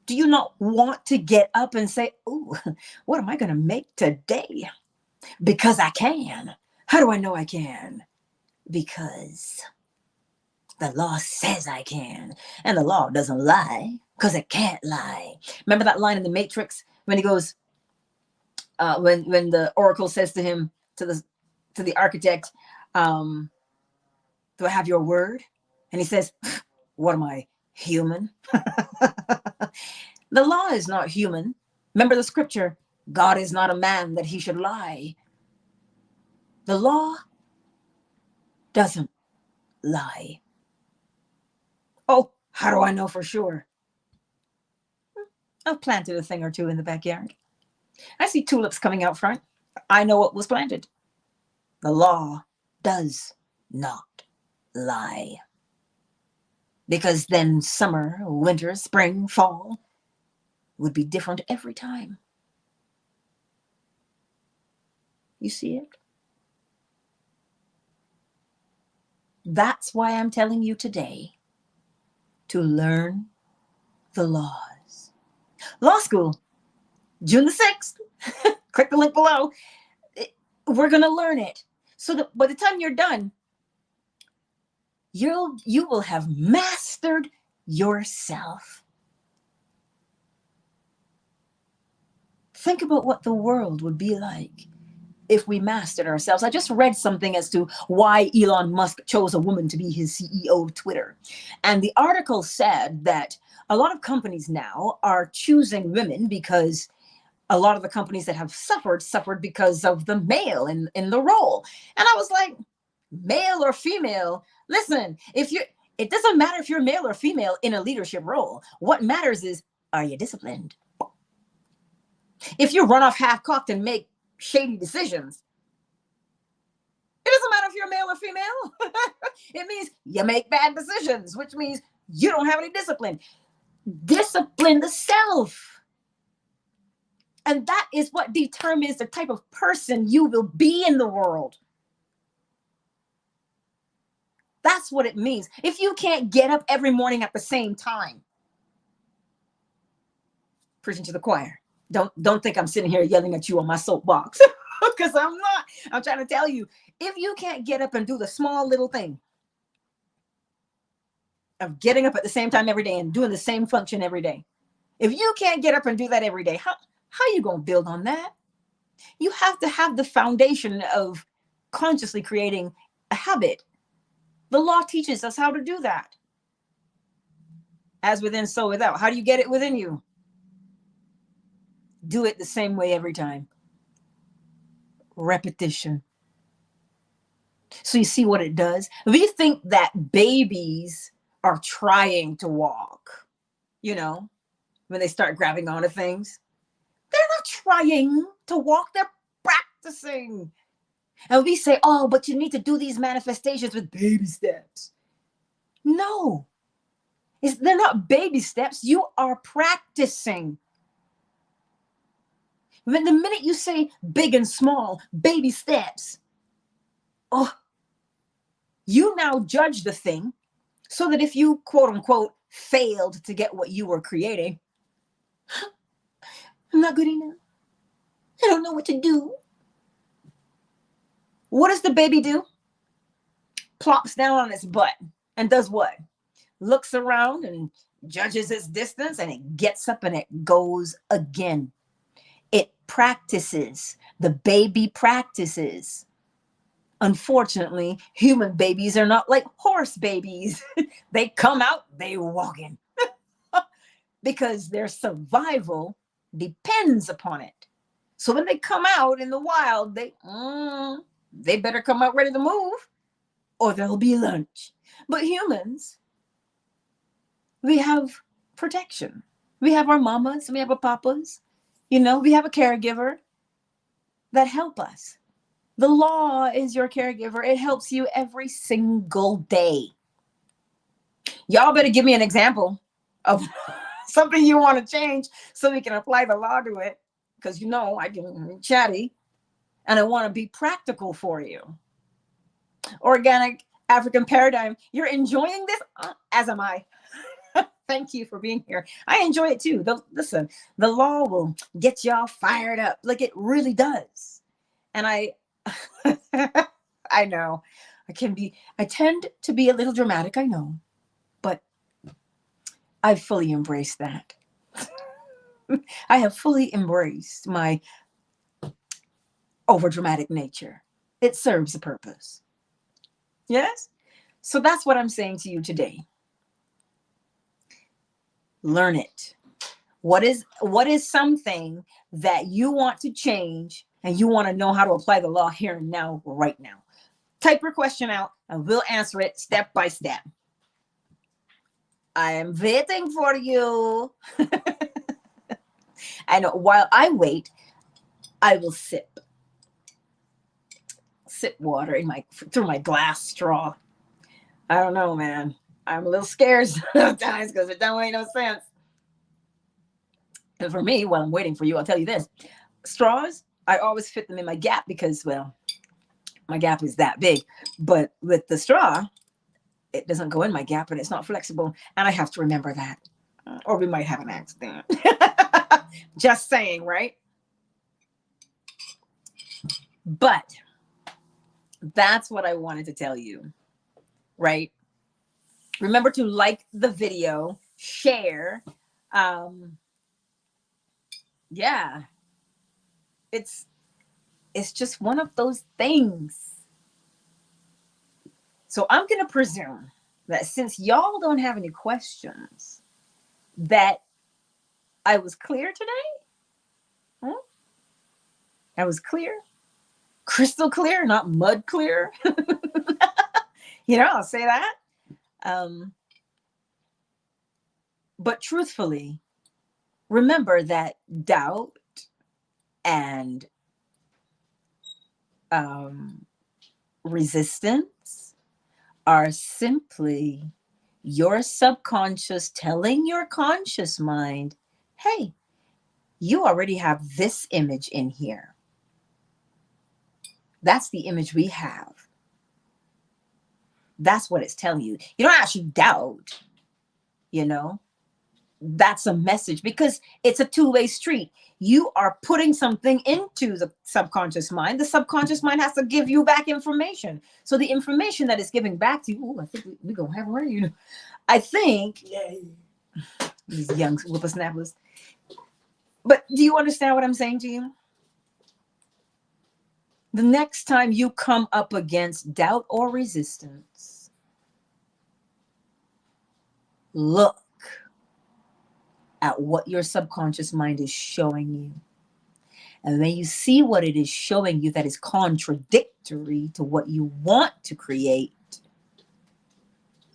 Do you not want to get up and say, oh, what am I going to make today? Because I can. How do I know I can? Because The law says I can, and the law doesn't lie because it can't lie. Remember that line in the Matrix when he goes, when the oracle says to him, to the architect, do I have your word? And he says, what am I, human? The law is not human. Remember the scripture, God is not a man that he should lie. The law doesn't lie. Oh, how do I know for sure? I've planted a thing or two in the backyard. I see tulips coming out front. I know what was planted. The law does not lie. Because then summer, winter, spring, fall would be different every time. You see it? That's why I'm telling you today to learn the laws. Law school, June the 6th. Click the link below. We're going to learn it so that by the time you're done, you will have mastered yourself. Think about what the world would be like if we mastered ourselves. I just read something as to why Elon Musk chose a woman to be his CEO of Twitter. And the article said that a lot of companies now are choosing women because a lot of the companies that have suffered because of the male in the role. And I was like, male or female, listen, it doesn't matter if you're male or female in a leadership role. What matters is, are you disciplined? If you run off half-cocked and make shady decisions, it doesn't matter if you're male or female. It means you make bad decisions, which means you don't have any discipline. Discipline the self. And that is what determines the type of person you will be in the world. That's what it means. If you can't get up every morning at the same time, preaching to the choir. Don't think I'm sitting here yelling at you on my soapbox, because I'm not. I'm trying to tell you, if you can't get up and do the small little thing of getting up at the same time every day and doing the same function every day, if you can't get up and do that every day, how are you going to build on that? You have to have the foundation of consciously creating a habit. The law teaches us how to do that. As within, so without. How do you get it within you? Do it the same way every time. Repetition. So you see what it does? We think that babies are trying to walk, when they start grabbing onto things. They're not trying to walk, they're practicing. And we say, oh, but you need to do these manifestations with baby steps. No, they're not baby steps. You are practicing. The minute you say big and small, baby steps, you now judge the thing so that if you, quote unquote, failed to get what you were creating, I'm not good enough. I don't know what to do. What does the baby do? Plops down on its butt and does what? Looks around and judges its distance, and it gets up and it goes again. It practices. The baby practices. Unfortunately, human babies are not like horse babies. They come out, they walk in. Because their survival depends upon it. So when they come out in the wild, they better come out ready to move, or there'll be lunch. But humans, we have protection. We have our mamas, we have our papas, we have a caregiver that help us. The law is your caregiver. It helps you every single day. Y'all better give me an example of something you want to change so we can apply the law to it. Because I can be chatty and I want to be practical for you. Organic African paradigm. You're enjoying this? As am I. Thank you for being here. I enjoy it too. Listen, the law will get y'all fired up like it really does. And I know I tend to be a little dramatic, I know, but I've fully embraced that. I have fully embraced my overdramatic nature. It serves a purpose. Yes? So that's what I'm saying to you today. Learn it. What is something that you want to change and you want to know how to apply the law here and now, right now? Type your question out and we'll answer it step by step. I am waiting for you. And while I wait, I will sip water through my glass straw. I don't know, man. I'm a little scared sometimes because it don't make no sense. And for me, while I'm waiting for you, I'll tell you this. Straws, I always fit them in my gap because, well, my gap is that big. But with the straw, it doesn't go in my gap and it's not flexible. And I have to remember that. Or we might have an accident. Just saying, right? But that's what I wanted to tell you, right? Remember to like the video, share. Yeah, it's just one of those things. So I'm going to presume that since y'all don't have any questions, that I was clear today. Huh? I was clear, crystal clear, not mud clear. I'll say that. But truthfully, remember that doubt and resistance are simply your subconscious telling your conscious mind, hey, you already have this image in here. That's the image we have. That's what it's telling you. You don't actually doubt, That's a message because it's a two-way street. You are putting something into the subconscious mind. The subconscious mind has to give you back information. So the information that it's giving back to you, I think we're going to have rain. I think, these young whippersnappers. But do you understand what I'm saying to you? The next time you come up against doubt or resistance, look at what your subconscious mind is showing you. And when you see what it is showing you that is contradictory to what you want to create,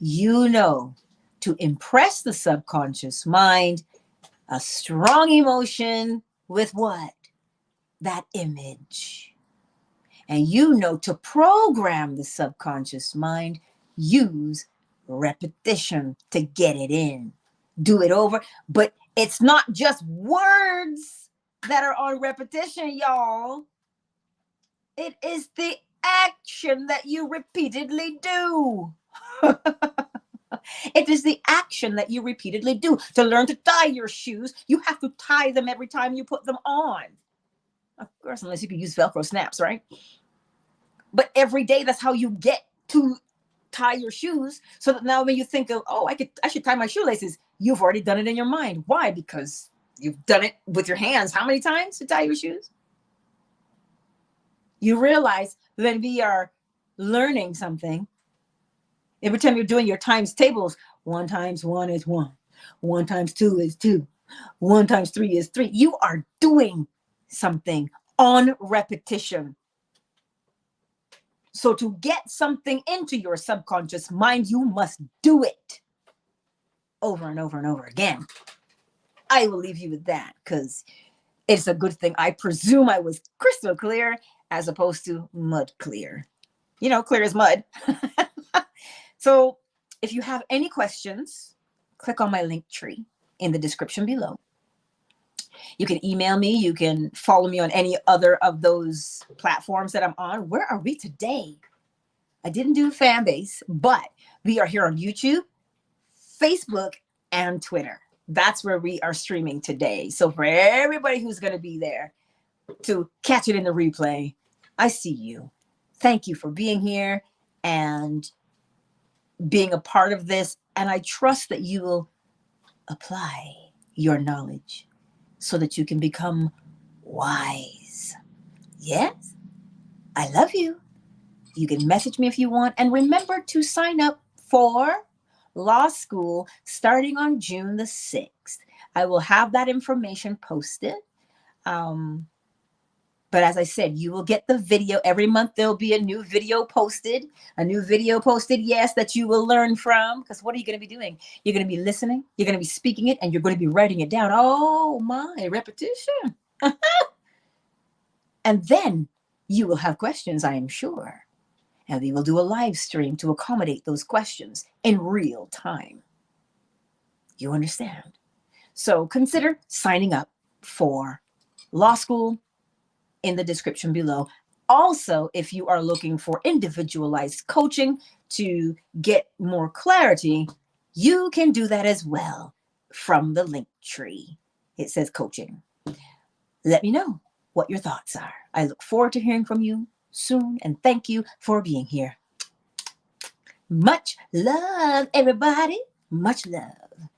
to impress the subconscious mind, a strong emotion with what? That image. And to program the subconscious mind, use repetition to get it in. Do it over. But it's not just words that are on repetition, y'all. It is the action that you repeatedly do. It is the action that you repeatedly do. To learn to tie your shoes, you have to tie them every time you put them on. Of course, unless you can use Velcro snaps, right? But every day, that's how you get to tie your shoes. So that now when you think of, I should tie my shoelaces, you've already done it in your mind. Why? Because you've done it with your hands. How many times to tie your shoes? You realize when we are learning something, every time you're doing your times tables, 1 times 1 is 1. 1 times 2 is 2. 1 times 3 is 3. You are doing something on repetition. So to get something into your subconscious mind, you must do it over and over and over again. I will leave you with that because it's a good thing. I presume I was crystal clear as opposed to mud clear. Clear as mud. So if you have any questions, click on my LINKTREE in the description below. You can email me. You can follow me on any other of those platforms that I'm on. Where are we today? I didn't do fan base, but we are here on YouTube, Facebook, and Twitter. That's where we are streaming today. So for everybody who's going to be there to catch it in the replay, I see you. Thank you for being here. and being a part of this. And I trust that you will apply your knowledge so that you can become wise. Yes, I love you. You can message me if you want. And remember to sign up for law school starting on June the 6th. I will have that information posted. But as I said, you will get the video. Every month there'll be a new video posted. Yes, that you will learn from. Because what are you going to be doing? You're going to be listening, you're going to be speaking it, and you're going to be writing it down. Oh my, repetition. And then you will have questions, I am sure. And we will do a live stream to accommodate those questions in real time. You understand? So consider signing up for law school in the description below. Also, if you are looking for individualized coaching to get more clarity, you can do that as well from the link tree. It says coaching. Let me know what your thoughts are. I look forward to hearing from you soon, and thank you for being here. Much love, everybody. Much love.